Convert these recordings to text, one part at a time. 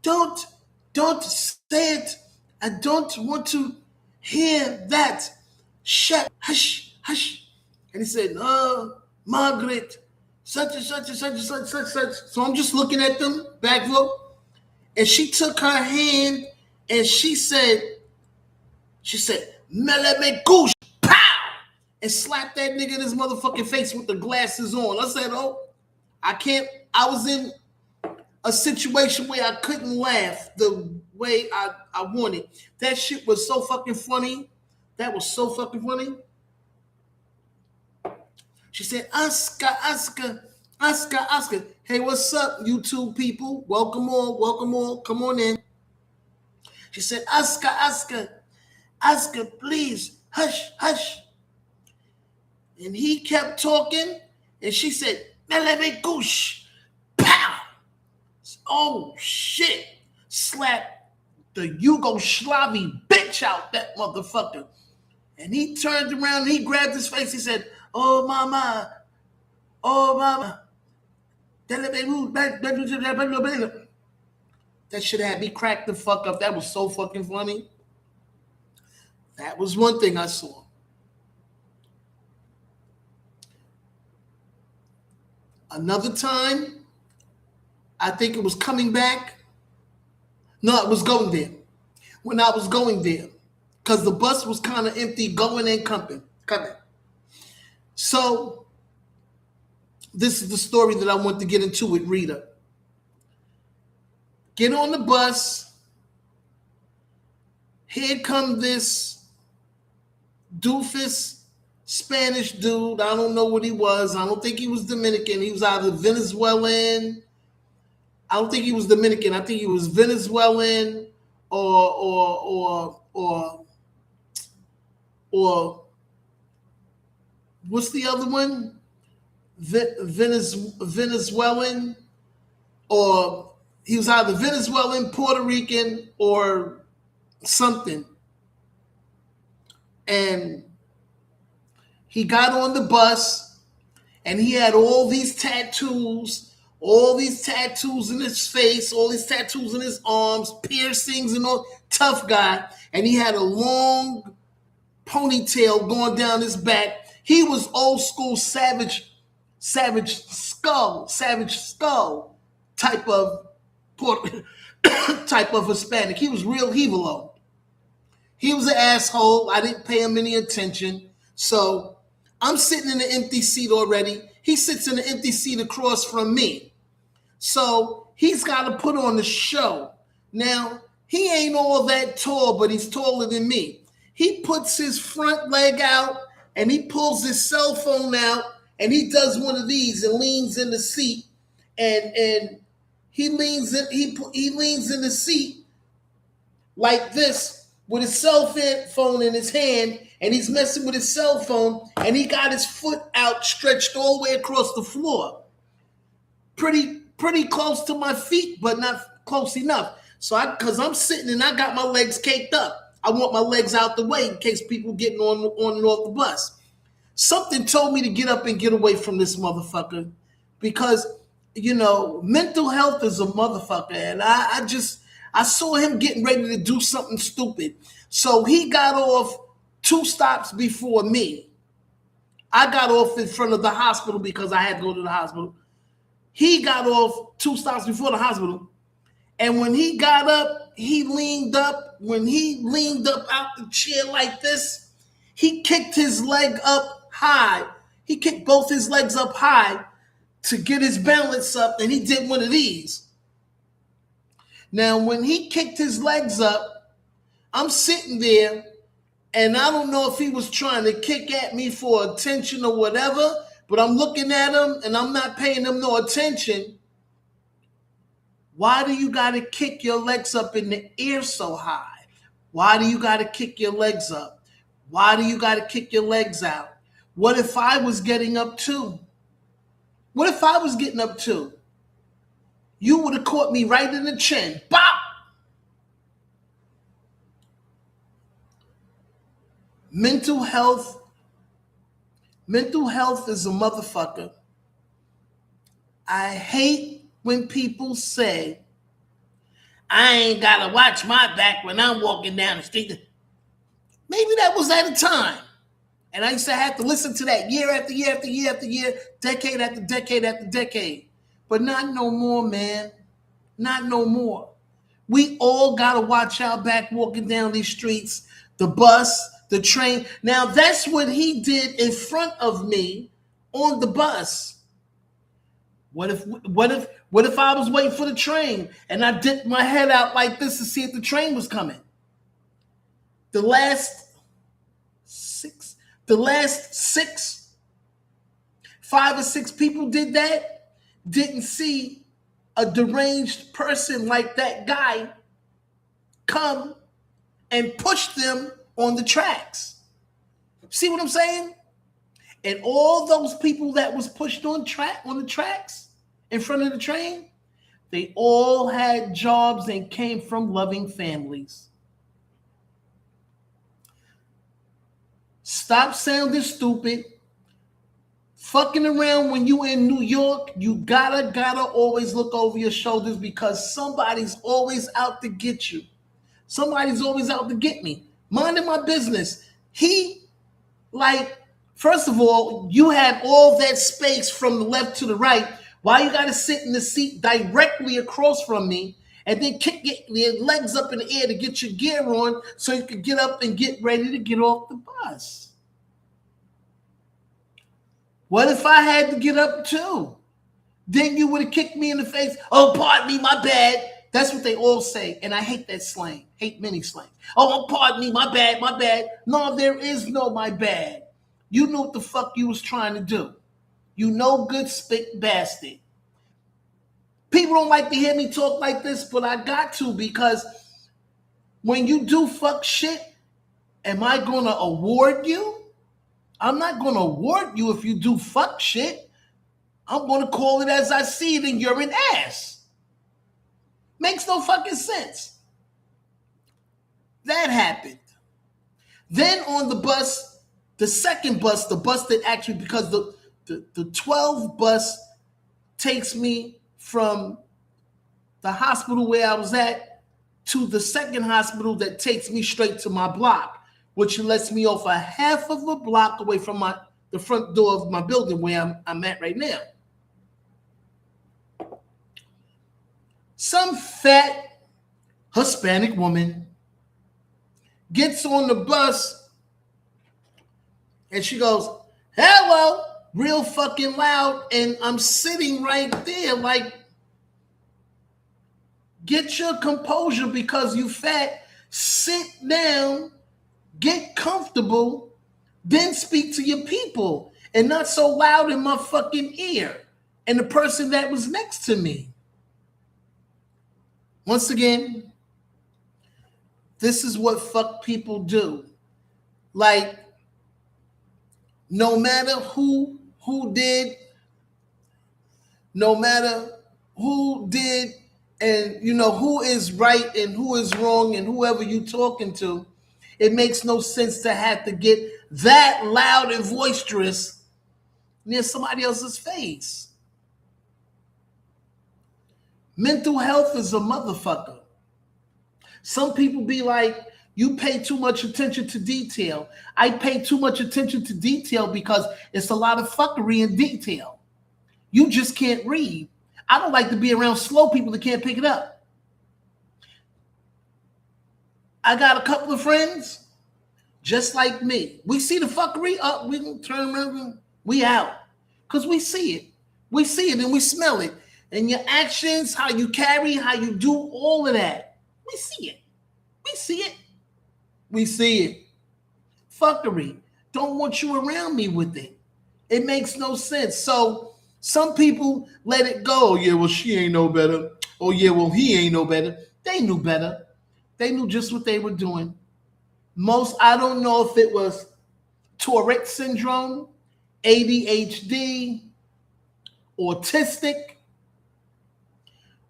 Don't say it. I don't want to hear that. Shut, hush, hush. And he said, Margaret, such and such and such and such, such, such. So I'm just looking at them, back row. And she took her hand and she said, Mele me goosh, pow! And slapped that nigga in his motherfucking face with the glasses on. I said, oh, I can't. I was in a situation where I couldn't laugh the way I wanted. That shit was so fucking funny. That was so fucking funny. She said, Oscar. Hey, what's up, YouTube people? Welcome all. Come on in. She said, Oscar, please, hush. And he kept talking, and she said, let me goosh. Pow! Oh, shit. Slapped the Yugoslavy bitch out that motherfucker. And he turned around and he grabbed his face. He said, oh, mama. That shit had me cracked the fuck up. That was so fucking funny. That was one thing I saw. Another time, I think it was coming back. No, it was going there. When I was going there. Because the bus was kind of empty, going and coming. So, this is the story that I want to get into with Rita. Get on the bus. Here come this doofus Spanish dude. I don't know what he was. I don't think he was Dominican. He was either Venezuelan. I don't think he was Dominican. I think he was Venezuelan or what's the other one? Venezuelan, or he was either Venezuelan, Puerto Rican, or something. And he got on the bus and he had all these tattoos in his face, all these tattoos in his arms, piercings and all, tough guy. And he had a long ponytail going down his back. He was old school savage skull type of Hispanic. He was real Hevalo. He was an asshole. I didn't pay him any attention. So I'm sitting in an empty seat already. He sits in an empty seat across from me. So he's got to put on the show. Now, he ain't all that tall, but he's taller than me. He puts his front leg out and he pulls his cell phone out and he does one of these and leans in the seat. And he leans in the seat like this with his cell phone in his hand, and he's messing with his cell phone, and he got his foot out stretched all the way across the floor. Pretty close to my feet, but not close enough. So because I'm sitting and I got my legs caked up. I want my legs out the way in case people getting on and off the bus. Something told me to get up and get away from this motherfucker because, mental health is a motherfucker. And I saw him getting ready to do something stupid. So he got off 2 stops before me. I got off in front of the hospital because I had to go to the hospital. He got off 2 stops before the hospital. And when he got up, he leaned up. When he leaned up out the chair like this, he kicked his leg up high. He kicked both his legs up high to get his balance up, and he did one of these. Now, when he kicked his legs up, I'm sitting there, and I don't know if he was trying to kick at me for attention or whatever, but I'm looking at him, and I'm not paying him no attention. Why do you got to kick your legs up in the air so high? Why do you got to kick your legs up? Why do you got to kick your legs out? What if I was getting up too? What if I was getting up too? You would have caught me right in the chin. Bop! Mental health is a motherfucker. I hate when people say, I ain't got to watch my back when I'm walking down the street. Maybe that was at a time. And I used to have to listen to that year after year after year after year, decade after decade after decade. But not no more, man. Not no more. We all got to watch our back walking down these streets, the bus, the train. Now, that's what he did in front of me on the bus. What if I was waiting for the train and I dipped my head out like this to see if the train was coming? The last 5 or 6 people did that, didn't see a deranged person like that guy come and push them on the tracks. See what I'm saying? And all those people that was pushed on the tracks in front of the train, they all had jobs and came from loving families. Stop sounding stupid. Fucking around when you in New York, you gotta always look over your shoulders because somebody's always out to get you. Somebody's always out to get me. Minding my business. First of all, you have all that space from the left to the right. Why you gotta sit in the seat directly across from me and then kick your legs up in the air to get your gear on so you can get up and get ready to get off the bus? What if I had to get up too? Then you would have kicked me in the face. Oh, pardon me, my bad. That's what they all say. And I hate that slang. Hate many slang. Oh, pardon me, my bad, my bad. No, there is no my bad. You knew what the fuck you was trying to do. You no good spick bastard. People don't like to hear me talk like this, but I got to because when you do fuck shit, am I going to award you? I'm not going to award you if you do fuck shit. I'm going to call it as I see it and you're an ass. Makes no fucking sense. That happened. Then on the bus, the second bus, the bus that actually, because the 12 bus takes me from the hospital where I was at to the second hospital that takes me straight to my block, which lets me off a half of a block away from the front door of my building where I'm at right now. Some fat Hispanic woman gets on the bus and she goes, hello, real fucking loud. And I'm sitting right there like, get your composure because you fat. Sit down, get comfortable, then speak to your people and not so loud in my fucking ear. And the person that was next to me. Once again, this is what fuck people do. Like, no matter who did, and you know who is right and who is wrong and whoever you talking to, it makes no sense to have to get that loud and boisterous near somebody else's face. Mental health is a motherfucker. Some people be like, you pay too much attention to detail. I pay too much attention to detail because it's a lot of fuckery in detail. You just can't read. I don't like to be around slow people that can't pick it up. I got a couple of friends just like me. We see the fuckery up, we can turn around, we out. Because we see it. We see it and we smell it. And your actions, how you carry, how you do all of that. We see it. We see it. We see it. Fuckery. Don't want you around me with it. It makes no sense. So some people let it go. Oh, yeah, well, she ain't no better. Oh, yeah, well, he ain't no better. They knew better. They knew just what they were doing. I don't know if it was Tourette syndrome, ADHD, autistic,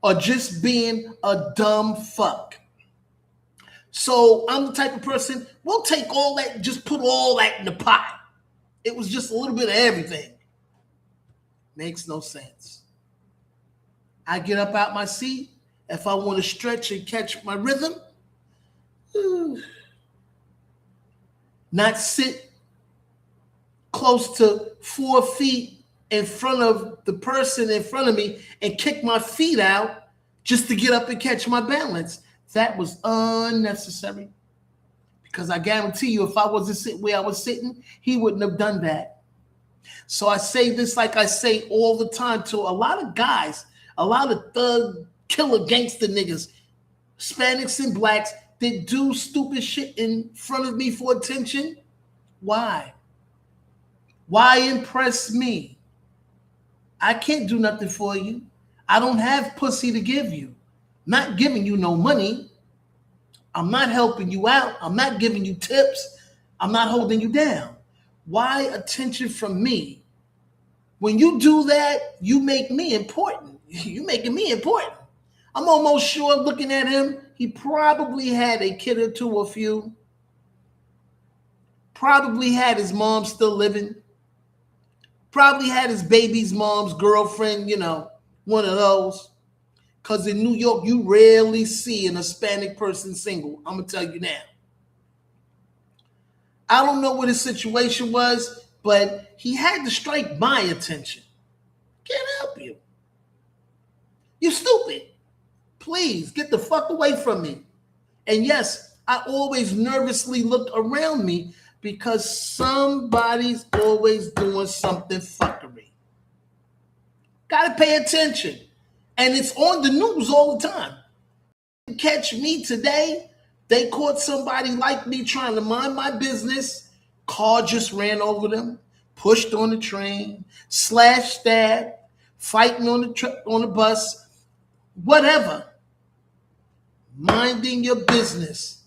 or just being a dumb fuck. So I'm the type of person, we'll take all that, just put all that in the pot. It was just a little bit of everything. Makes no sense. I get up out my seat If I want to stretch and catch my rhythm, not sit close to 4 feet in front of the person in front of me and kick my feet out just to get up and catch my balance. That was unnecessary. Because I guarantee you, if I wasn't sitting where I was sitting, he wouldn't have done that. So I say this like I say all the time to a lot of guys, a lot of thug, killer, gangster niggas, Hispanics and blacks that do stupid shit in front of me for attention. Why? Why impress me? I can't do nothing for you. I don't have pussy to give you. I'm not giving you no money. I'm not helping you out. I'm not giving you tips. I'm not holding you down. Why attention from me? When you do that, you make me important. You're making me important. I'm almost sure looking at him, he probably had a kid or two or few. Probably had his mom still living. Probably had his baby's mom's girlfriend, one of those. Because in New York, you rarely see an Hispanic person single. I'm going to tell you now. I don't know what his situation was, but he had to strike my attention. Can't help you. You stupid. Please get the fuck away from me. And yes, I always nervously look around me because somebody's always doing something fuckery. Gotta pay attention. And it's on the news all the time. Catch me today. They caught somebody like me trying to mind my business. Car just ran over them, pushed on the train, slashed, stabbed, fighting on the bus, whatever. Minding your business.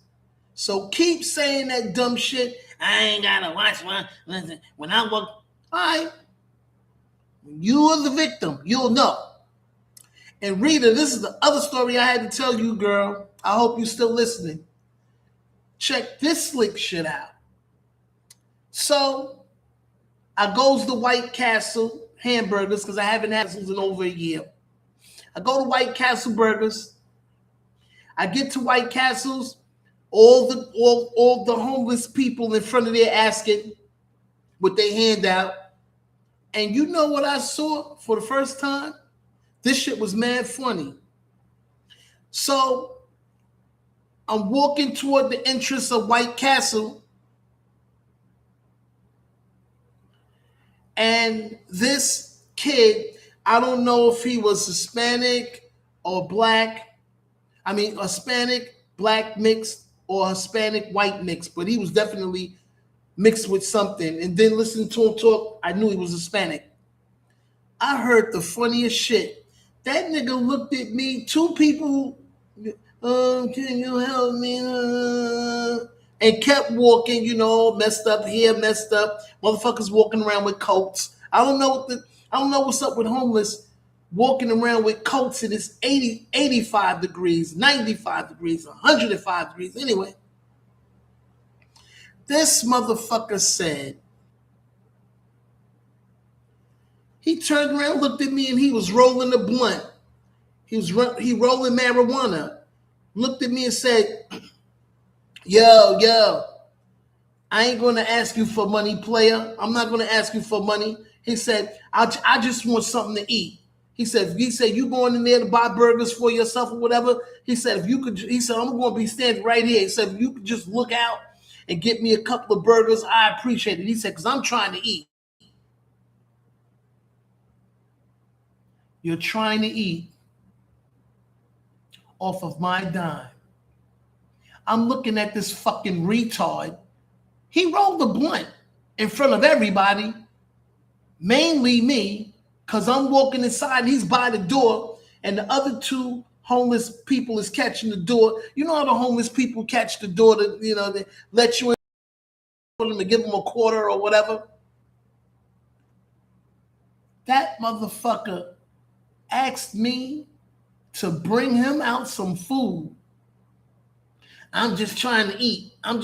So keep saying that dumb shit. I ain't gotta watch when I walk. All right. When you are the victim, you'll know. And Rita, this is the other story I had to tell you, girl. I hope you're still listening. Check this slick shit out. So I goes to White Castle hamburgers because I haven't had those in over a year. I go to White Castle Burgers. I get to White Castles. All the homeless people in front of there asking what they hand out. And you know what I saw for the first time? This shit was mad funny. So I'm walking toward the entrance of White Castle. And this kid, I don't know if he was Hispanic or black. I mean, Hispanic, black mixed or Hispanic, white mixed. But he was definitely mixed with something. And then listening to him talk, I knew he was Hispanic. I heard the funniest shit. That nigga looked at me, two people, can you help me? And kept walking, messed up here, messed up. Motherfuckers walking around with coats. I don't know what's up with homeless walking around with coats and it's 85 degrees, 95 degrees, 105 degrees. Anyway, this motherfucker said, he turned around, looked at me, and he was rolling a blunt. He rolling marijuana. Looked at me and said, yo, I ain't going to ask you for money, player. I'm not going to ask you for money. He said, I just want something to eat. He said, you going in there to buy burgers for yourself or whatever? He said, I'm going to be standing right here. He said, if you could just look out and get me a couple of burgers, I appreciate it. He said, because I'm trying to eat. You're trying to eat off of my dime. I'm looking at this fucking retard. He rolled the blunt in front of everybody, mainly me, because I'm walking inside and he's by the door and the other two homeless people is catching the door. You know how the homeless people catch the door they let you in for them to give them a quarter or whatever? That motherfucker asked me to bring him out some food. I'm just trying to eat. I don't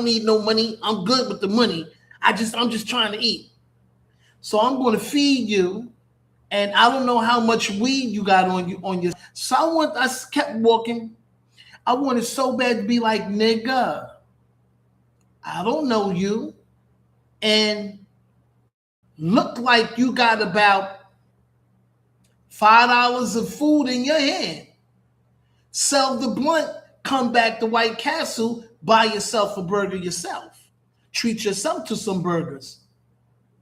need no money. I'm good with the money. I'm just trying to eat. So I'm going to feed you And I don't know how much weed you got on your. So I kept walking. I wanted so bad to be like, nigga, I don't know you. And look like you got about $5 of food in your hand. Sell the blunt, come back to White Castle, buy yourself a burger yourself. Treat yourself to some burgers.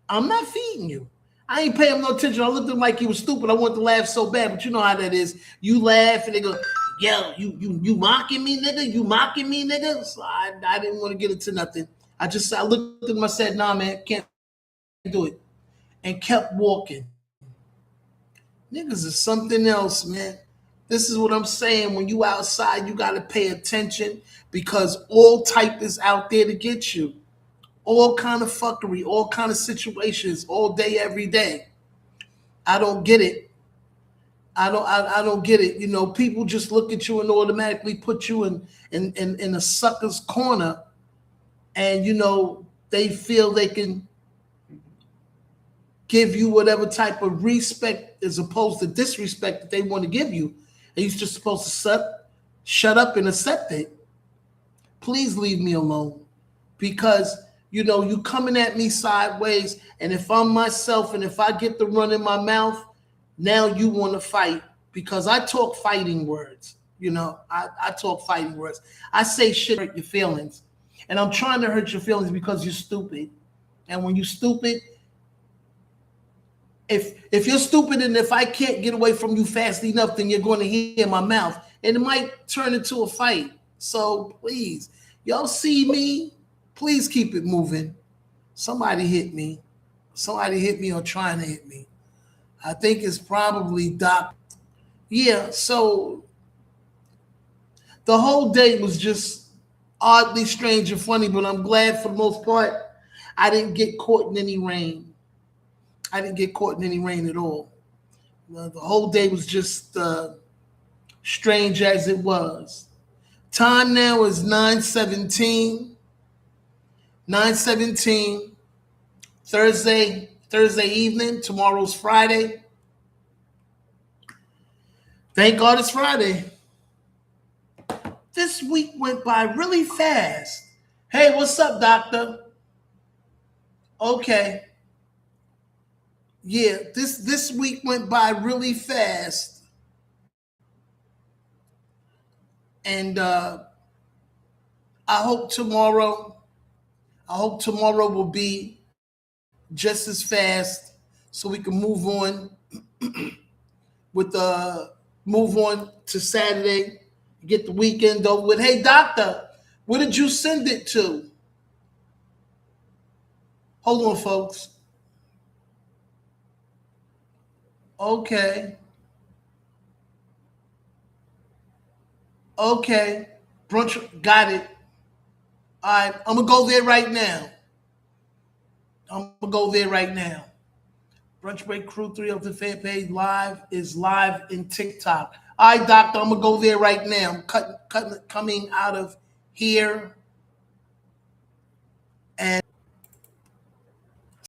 I'm not feeding you. I ain't paying him no attention. I looked at him like he was stupid. I wanted to laugh so bad, but you know how that is. You laugh and they go, yo, you mocking me, nigga? You mocking me, nigga? So I didn't want to get into nothing. I looked at him, I said, nah, man, can't do it. And kept walking. Niggas is something else, man. This is what I'm saying. When you outside, you got to pay attention because all type is out there to get you. All kind of fuckery, all kind of situations, all day, every day. I don't get it. I don't get it. You know, people just look at you and automatically put you in a sucker's corner, and you know they feel they can give you whatever type of respect as opposed to disrespect that they want to give you. And you're just supposed to shut up and accept it. Please leave me alone. Because, you know, you coming at me sideways, and if I'm myself and if I get the run in my mouth, now you want to fight. Because I talk fighting words. You know, I talk fighting words. I say shit hurt your feelings. And I'm trying to hurt your feelings because you're stupid. And when you're stupid, if you're stupid and if I can't get away from you fast enough, then you're going to hear my mouth. And it might turn into a fight. So please, y'all see me? Please keep it moving. Somebody hit me. Somebody hit me or trying to hit me. I think it's probably Doc. Yeah, so the whole day was just oddly strange and funny, but I'm glad for the most part I didn't get caught in any rain. I didn't get caught in any rain at all. The whole day was just strange as it was. Time now is 9:17. 9:17. Thursday evening. Tomorrow's Friday. Thank God it's Friday. This week went by really fast. Hey, what's up, doctor? Okay. Yeah, this week went by really fast. And I hope tomorrow will be just as fast so we can move on to Saturday, get the weekend over with. Hey, doctor, where did you send it to? Hold on, folks. Okay. Brunch, got it. All right, I'm going to go there right now. Brunch Break Crew 3 of the fan page is live in TikTok. All right, doctor, I'm going to go there right now. I'm coming out of here. And